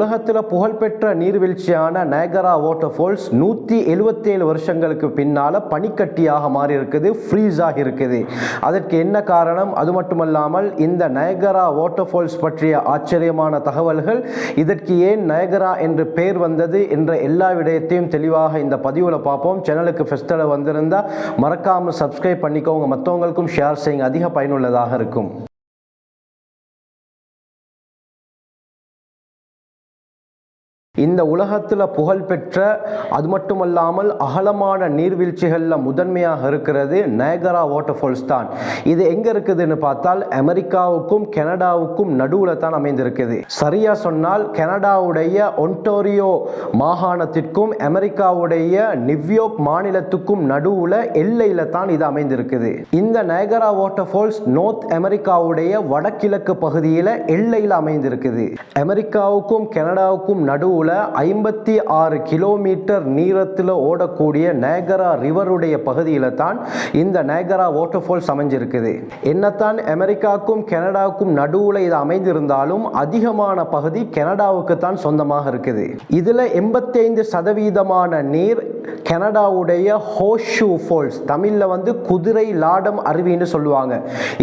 உலகத்தில் புகழ்பெற்ற நீர்வீழ்ச்சியான Niagara water falls 177 வருஷங்களுக்கு பின்னால் பனிக்கட்டியாக மாறி இருக்குது, ஃப்ரீஸ் ஆகி இருக்குது. அதற்கு என்ன காரணம்? அது மட்டுமல்லாமல் இந்த நயகரா வாட்டர் ஃபால்ஸ் பற்றிய ஆச்சரியமான தகவல்கள், இதற்கு ஏன் நயகரா என்று பெயர் வந்தது என்ற எல்லா விடயத்தையும் தெளிவாக இந்த பதிவில் பார்ப்போம். சேனலுக்கு ஃபஸ்ட்டில் வந்திருந்தால் மறக்காமல் சப்ஸ்கிரைப் பண்ணிக்கோங்க, மற்றவங்களுக்கும் ஷேர் செய்யுங்க, அதிக பயனுள்ளதாக இருக்கும். இந்த உலகத்தில் புகழ்பெற்ற, அது மட்டுமல்லாமல் அகலமான நீர்வீழ்ச்சிகளில் முதன்மையாக இருக்கிறது நயகரா வாட்டர் ஃபால்ஸ் தான். இது எங்கே இருக்குதுன்னு பார்த்தால் அமெரிக்காவுக்கும் கனடாவுக்கும் நடுவில் தான் அமைந்திருக்குது. சரியாக சொன்னால் கனடாவுடைய ஒன்டாரியோ மாகாணத்திற்கும் அமெரிக்காவுடைய நியூயார்க் மாநிலத்துக்கும் நடுவில் எல்லையில் தான் இது அமைந்திருக்குது. இந்த நயகரா வாட்டர் ஃபால்ஸ் நோர்த் அமெரிக்காவுடைய வடகிழக்கு பகுதியில் எல்லையில் அமைந்திருக்குது. அமெரிக்காவுக்கும் கனடாவுக்கும் நடுவில் 56 கிலோமீட்டர் நீளத்தில் ஓடக்கூடிய நயகரா ரிவருடைய பகுதியில் தான் இந்த நயகரா வாட்டர் ஃபால்ஸ் அமைஞ்சிருக்குது. என்னத்தான் அமெரிக்காவுக்கும் கனடாவுக்கும் நடுவில் இது அமைந்திருந்தாலும் அதிகமான பகுதி கனடாவுக்கு தான் சொந்தமாக இருக்குது. இதில் 85% நீர் கனடாவுடைய ஹோர்ஸ் ஷூ ஃபால்ஸ், தமிழில் குதிரை லாடம் அருவின்னு சொல்லுவாங்க.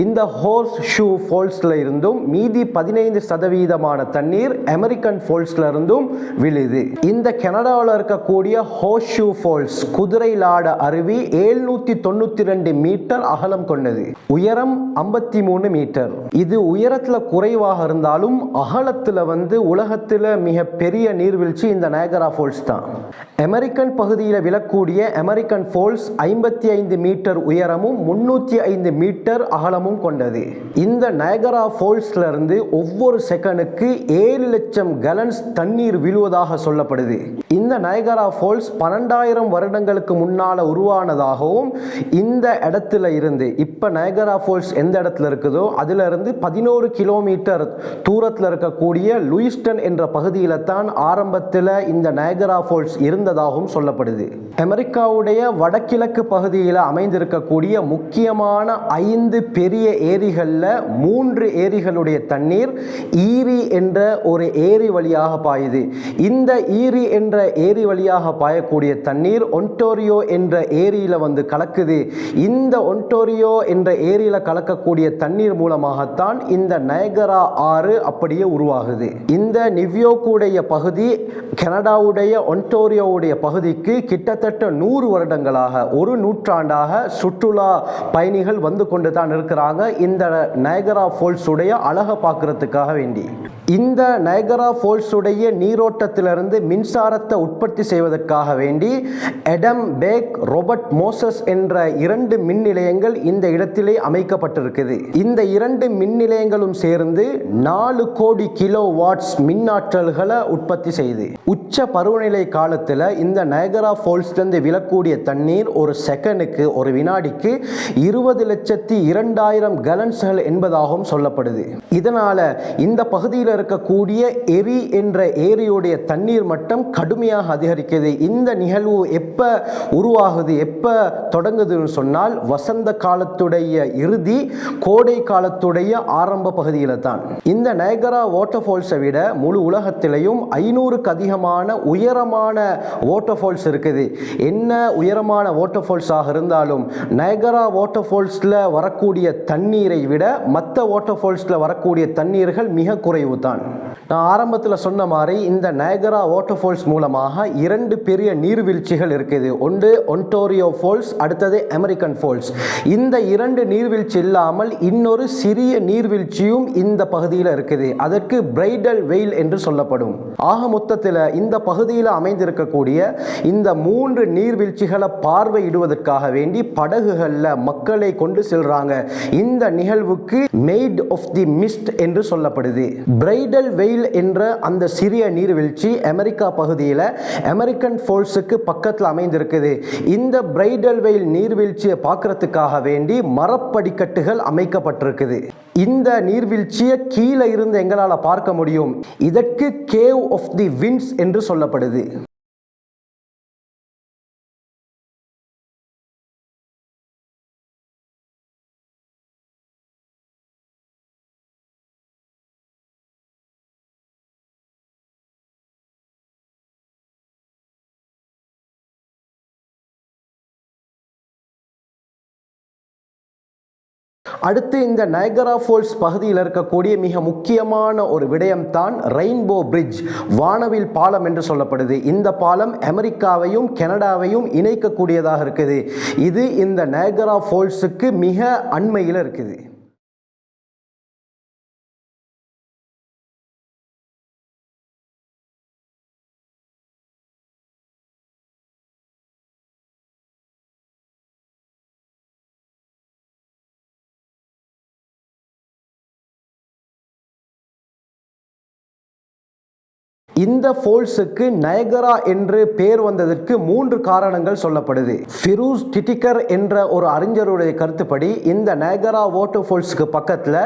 இந்த ஹோர்ஸ் ஷூ ஃபால்ஸ்ல இருந்தும் மீதி 15% தண்ணீர் அமெரிக்கன் ஃபால்ஸ்ல இருந்தும் விழுது. இந்த கனடாவில் இருக்கக்கூடிய ஹோர்ஸ் ஷூ ஃபால்ஸ் குதிரை லாட அருவி 792 மீட்டர் அகலம் கொண்டது, உயரம் 53 மீட்டர். இது உயரத்தில் குறைவாக இருந்தாலும் அகலத்தில் உலகத்தில் மிக பெரிய நீர்வீழ்ச்சி இந்த நயகரா ஃபால்ஸ் தான். அமெரிக்கன் பகுதியில் விழக்கூடிய அமெரிக்கன் ஃபால்ஸ் 55 மீட்டர் உயரமும் 305 மீட்டர் அகலமும் கொண்டது. இந்த நயகரா ஃபால்ஸ்ல இருந்து ஒவ்வொரு செகண்டுக்கு 7 லட்சம் கேலன்ஸ் தண்ணீர் விழுவதாக சொல்லப்படுது. இந்த நயகரா ஃபால்ஸ் 12,000 வருடங்களுக்கு முன்னால் உருவானதாகவும், இந்த இடத்துல இருந்து இப்ப நயகரா ஃபால்ஸ் எந்த இடத்துல இருக்குதோ அதுல இருந்து 11 கிலோமீட்டர் தூரத்தில் இருக்கக்கூடிய லூயிஸ்டன் என்ற பகுதியில தான் ஆரம்பத்தில் இந்த நயகரா ஃபால்ஸ் இருந்ததாகவும் சொல்லப்படுது. அமெரிக்காவுடைய வடகிழக்கு பகுதியில் அமைந்திருக்கக்கூடிய முக்கியமான 5 பெரிய ஏரிகளில் 3 ஏரிகளுடைய தண்ணீர் ஈரி என்ற ஒரு ஏரி வழியாக பாயுது. இந்த ஈரி என்ற ஏரி வழியாக பாயக்கூடிய தண்ணீர் ஒன்டாரியோ என்ற ஏரியில் கலக்குது. இந்த ஒன்டாரியோ என்ற ஏரியில் கலக்கக்கூடிய தண்ணீர் மூலமாகத்தான் இந்த நயகரா ஆறு அப்படியே உருவாகுது. இந்த நியூயார்க்குடைய பகுதி கனடாவுடைய ஒன்டாரியோவுடைய பகுதிக்கு கிட்டத்தட்ட 100 வருடங்களாக, ஒரு நூற்றாண்டாக சுற்றுலா பயணிகள் வந்து கொண்டு தான் இருக்கிறாங்க இந்த நயகரா ஃபால்ஸ் உடைய அழகை பார்க்கறதுக்காக வேண்டி. இந்த நயகரா ஃபால்ஸ் உடைய நீரோட்டத்திலிருந்து மின்சாரத்தை உற்பத்தி செய்வதற்காக வேண்டி எடம் பேக், ராபர்ட் மோசஸ் என்ற 2 மின் நிலையங்கள் இந்த இடத்திலே அமைக்கப்பட்டிருக்குது. இந்த 2 மின் நிலையங்களும் சேர்ந்து 4 கோடி கிலோ வாட்ஸ் மின்னாற்றல்களை உற்பத்தி செய்து. உச்ச பருவநிலை காலத்தில் இந்த நயகரா ஃபால்ஸ்லேருந்து விழக்கூடிய தண்ணீர் ஒரு செகண்டுக்கு, ஒரு வினாடிக்கு 20,02,000 கேலன்ஸ்கள் என்பதாகவும் சொல்லப்படுது. இதனால இந்த பகுதியில் இருக்கக்கூடிய எரி என்ற ஏரியுடைய தண்ணீர் மட்டம் கடுமையாக அதிகரிக்குது. இந்த நிகழ்வு எப்ப உருவாகுது, எப்ப தொடங்குதுன்னு சொன்னால் வசந்த காலத்துடைய இறுதி, கோடை காலத்துடைய ஆரம்ப பகுதியில் தான். இந்த நயகரா வாட்டர் ஃபால்ஸை விட முழு உலகத்திலையும் 500க்கு அதிகமான உயரமான வாட்டர் ஃபால்ஸ் இருக்குது. என்ன உயரமான வாட்டர் ஃபால்ஸாக இருந்தாலும் நயகரா வாட்டர் ஃபால்ஸ்ல வரக்கூடிய தண்ணீரை விட மற்ற வாட்டர் ஃபால்ஸ்ல வரக்கூடிய தண்ணீர்கள் மிக குறைவு தான். நான் ஆரம்பத்தில் சொன்ன மாதிரி இந்த நயகரா வாட்டர் ஃபால்ஸ் மூலமாக 2 பெரிய நீர்வீழ்ச்சிகள் இருக்குது. ஒன்று ஒன்டாரியோ ஃபால்ஸ், அடுத்தது அமெரிக்கன் ஃபால்ஸ். இந்த 2 நீர்வீழ்ச்சி இல்லாமல் இன்னொரு சிறிய நீர்வீழ்ச்சியும் இந்த பகுதியில் இருக்குது. அதற்கு பிரைடல் வெயில் என்று சொல்லப்படும். ஆக மொத்தத்தில் இந்த பகுதியில் அமைந்திருக்கக்கூடிய இந்த 3 நீர்வீழ்ச்சிகளை பார்வையிடுவதற்காக வேண்டி படகுகளில் மக்களை கொண்டு செல்றாங்க. இந்த நிகழ்வுக்கு மெய்ட் ஆஃப் தி மிஸ்ட் என்று சொல்லப்படுது. பிரைடல் வெயில் என்ற அந்த சிறிய நீர்வீழ்ச்சி அமெரிக்கா பகுதியில் அமெரிக்கன் ஃபால்ஸுக்கு பக்கத்தில் அமைந்திருக்குது. இந்த பிரைடல் வெயில் நீர்வீழ்ச்சியை பார்க்கறதுக்காக வேண்டி மரப்படிக்கட்டுகள் அமைக்கப்பட்டிருக்குது. இந்த நீர்வீழ்ச்சியை கீழே இருந்து எங்களால் பார்க்க முடியும். இதற்கு கேவ் ஆஃப் தி விண்ட்ஸ் என்று சொல்லப்படுது. அடுத்து இந்த நயகரா ஃபால்ஸ் பகுதியில் இருக்கக்கூடிய மிக முக்கியமான ஒரு விடயம்தான் ரெயின்போ பிரிட்ஜ், வானவில் பாலம் என்று சொல்லப்படுது. இந்த பாலம் அமெரிக்காவையும் கனடாவையும் இணைக்கக்கூடியதாக இருக்குது. இது இந்த நயகரா ஃபால்ஸுக்கு மிக அண்மையில் இருக்குது. இந்த ஃபால்ஸுக்கு நயகரா என்று பெயர் வந்ததற்கு 3 காரணங்கள் சொல்லப்படுது. ஃபிரூஸ் டிட்டிகர் என்ற ஒரு அறிஞருடைய கருத்துப்படி இந்த நயகரா வாட்டர் ஃபால்ஸுக்கு பக்கத்தில்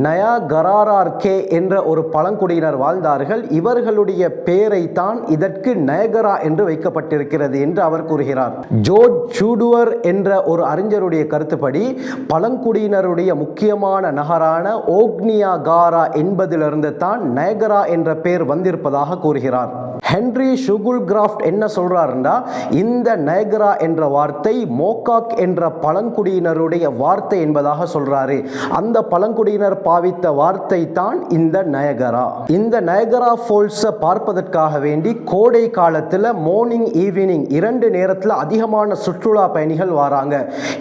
நயாகரார்கே என்ற ஒரு பழங்குடியினர் வாழ்ந்தார்கள். இவர்களுடைய பெயரை தான் இதற்கு நயகரா என்று வைக்கப்பட்டிருக்கிறது என்று அவர் கூறுகிறார். ஜோர்ஜ் சூடுவர் என்ற ஒரு அறிஞருடைய கருத்துப்படி பழங்குடியினருடைய முக்கியமான நகரான ஓக்னியாகாரா என்பதிலிருந்து தான் நயகரா என்ற பெயர் வந்திருப்பதாக கூறுகிறார். ஹென்றி ஷுகுல்கிராஃப்ட் என்ன சொல்றாருன்னா, இந்த நயகரா என்ற வார்த்தை மோகாக் என்ற பழங்குடியினருடைய வார்த்தை என்பதாக சொல்றாரு. அந்த பழங்குடியினர் பாவித்த வார்த்தை தான் இந்த நயகரா. இந்த நயகரா ஃபால்ஸை பார்ப்பதற்காக வேண்டி கோடை காலத்தில் மார்னிங் ஈவினிங் 2 நேரத்தில் அதிகமான சுற்றுலா பயணிகள் வராங்க.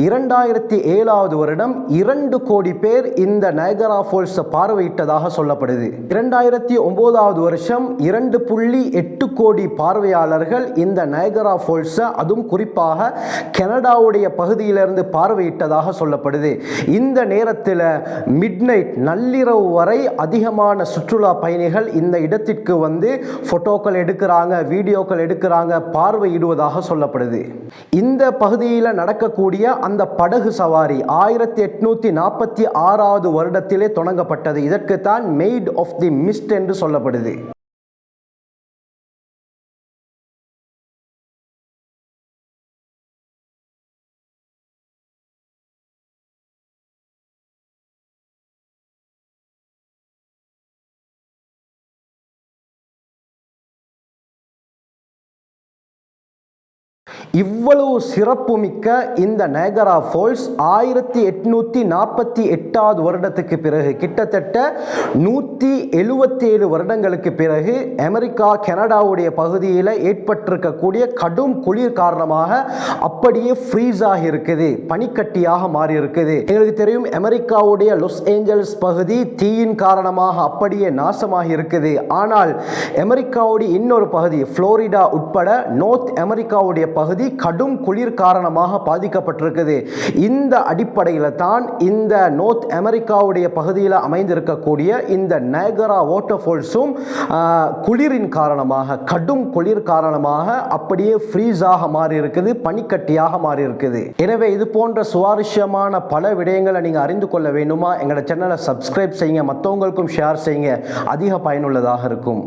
2007 வருடம் 2 கோடி பேர் இந்த நயகரா ஃபால்ஸை பார்வையிட்டதாக சொல்லப்படுது. 2009 வருஷம் 2.8 கோடி பார்வையாளர்கள் இந்த நயகரா ஃபால்ஸை, அதுவும் குறிப்பாக கனடாவுடைய பகுதியிலிருந்து பார்வையிட்டதாக சொல்லப்படுது. இந்த நேரத்தில் மிட்நைட் நள்ளிரவு வரை அதிகமான சுற்றுலா பயணிகள் இந்த இடத்திற்கு வந்து போட்டோக்கள் எடுக்கிறாங்க, வீடியோக்கள் எடுக்கிறாங்க, பார்வையிடுவதாக சொல்லப்படுது. இந்த பகுதியில் நடக்கக்கூடிய அந்த படகு சவாரி 1846 வருடத்திலே தொடங்கப்பட்டது. இதற்கு தான் மெய்ட் ஆஃப் தி மிஸ்ட் என்று சொல்லப்படுது. இவ்வளவு சிறப்புமிக்க இந்த நயகரா ஃபால்ஸ் 1848 வருடத்துக்கு பிறகு, கிட்டத்தட்ட 177 வருடங்களுக்கு பிறகு அமெரிக்கா கனடாவுடைய பகுதியில் ஏற்பட்டிருக்கக்கூடிய கடும் குளிர் காரணமாக அப்படியே ஃப்ரீஸ் ஆகி இருக்குது, பனிக்கட்டியாக மாறி இருக்குது. எங்களுக்கு தெரியும் அமெரிக்காவுடைய லாஸ் ஏஞ்சல்ஸ் பகுதி தீயின் காரணமாக அப்படியே நாசமாகி இருக்குது. ஆனால் அமெரிக்காவுடைய இன்னொரு பகுதி புளோரிடா உட்பட நார்த் அமெரிக்காவுடைய பகுதி கடும் குளிர் காரணமாக பாதிக்கப்பட்டிருக்குது. இந்த அடிப்படையில் தான் இந்த நார்த் அமெரிக்காவுடைய பகுதியில் அமைந்திருக்கக்கூடிய இந்த நயகரா வாட்டர் ஃபால்ஸும் குளிரின் காரணமாக, கடும் குளிர் காரணமாக அப்படியே ஃப்ரீஸாக மாறி இருக்குது, பனிக்கட்டியாக மாறி இருக்குது. எனவே இது போன்ற சுவாரஸ்யமான பல விடயங்களை நீங்கள் அறிந்து கொள்ள வேண்டுமா? எங்களோட சேனலை சப்ஸ்கிரைப் செய்யுங்க, மற்றவங்களுக்கும் ஷேர் செய்யுங்க, அதிக பயனுள்ளதாக இருக்கும்.